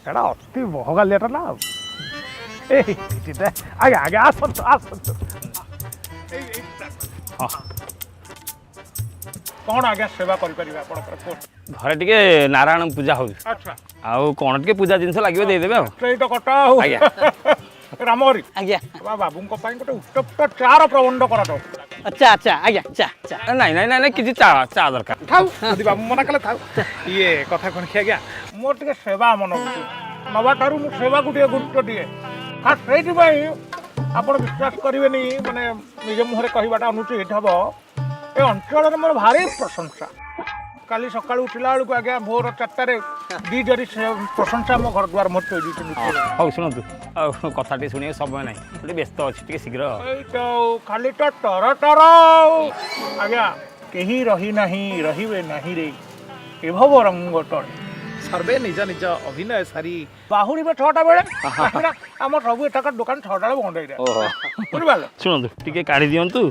एटा अति बहगालियाटा ना आगे आगे आसतु आसतु कौन आज्ञा सेवा कर घरे टिके नारायण पूजा हो आउ कौन टिके पूजा जिनस लगे देदेबे तो कटा रामहरी आज्ञा बाबू गोटे उत्तप्त चार प्रबंध कर अच्छा अच्छा आज्ञा चा चा नहीं नहीं नहीं किसी चा चा दरकार थाउ बाबू मना कले थाउ ये कथा कौन कि आज्ञा मोर टिके सेवा मन नवा ठारू मु सेवा को टिके गुरुत्व दिए खास से आप विश्वास करेंगे माने निज मुहर कहवाटा अनुचित हम ए अंचल मोर भारी प्रशंसा काली सका उठला बेलू आज्ञा भोर 4टार दी जरी प्रशंसा मो घर द्वार मोर हौ शुणु कथा शुणे समय ना गोटे व्यस्त अच्छी शीघ्र खाली तो टर टर आज्ञा कहीं रही नहीं रहिबे नहीं रे एभव रंग टणे सर्वे निज निज अभिनय सारी बाहुड़े 6टा बेले आम सब एटाक दुकान 6टा बंद बुझे शुणु टे काढ़ी दिंतु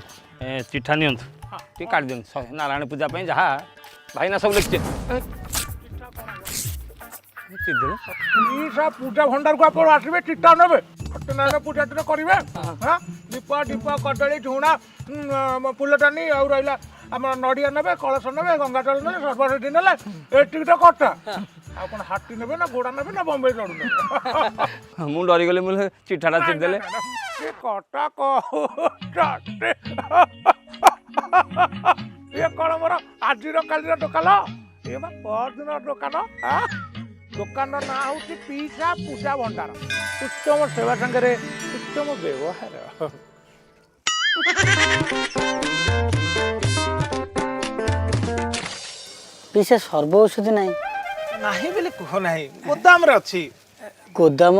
चिठा नियंतु टे काढ़ी दिंतु नारायण पूजा जहाँ भाईना सब लिखचे पूजा भंडार को आप आसबे चिट्ठा ने सत्यनारायण पूजा टे करेंगे हाँ दीप दीप कदली झुणा फुलटानी आउ रहा आम नड़िया ने कलश ने गंगाजल ने सर्वसिद्धि ने एटिक तो कटा आपन हाथी ने ना घोड़ा ने ना बम्बई चढ़ू ने मु डरी गली मुझे चिठाटा चिट्देले कटा ये कौन मोर आज काली दुकान ये परदिन दुकान दुकान ना हूँ पीसा पूजा भंडार उत्तम सेवा संगे उत्तम व्यवहार पीछे सर्व औषधि नहीं नहीं बोले कह ना गोदाम रे अच्छी गोदाम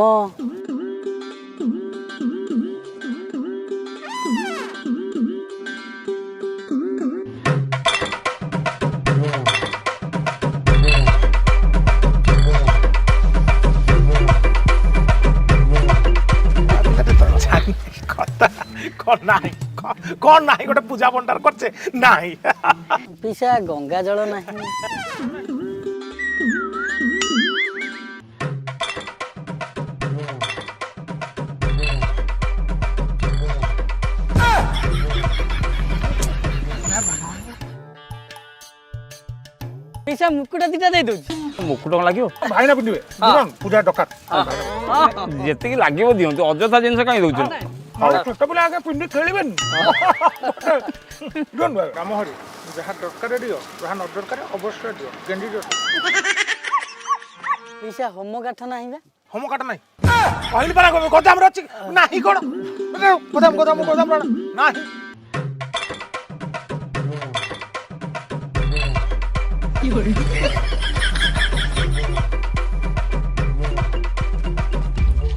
कौन ना गोटे पूजा भंडार करछे नाही पीछा गंगा जल नहीं पीछा मुकुटा दीटा दे दउछ मुकुट लगे भाई ना पिंधे पूजा डकात जी लगे दिंतु अजथा जिन कहीं दौर छोट पिला आगे पिंधि खेलिबे रामहरी जहाँ दरकार दियो जहाँ न दरकार अवश्य दियो गेंडी दियो पीछा होम काठ नहीं बा होम काट नहीं कहली परा गोदाम रे अछि नाही कोन गोदाम गोदाम गोदाम नाही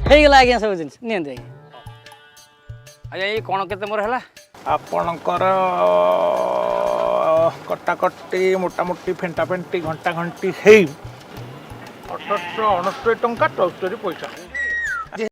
ହେଇଗଲା ଆଜ୍ଞା ସବୁ ଜିନିଷ ନିଅନ୍ତୁ ଆଜ୍ଞା ଆଜ୍ଞା ये कौन केते मोर हला आपणकर कटाकटी मोटामोटी फेंटा फेंटी घंटा घंटी 1869 टंका 74 पैसा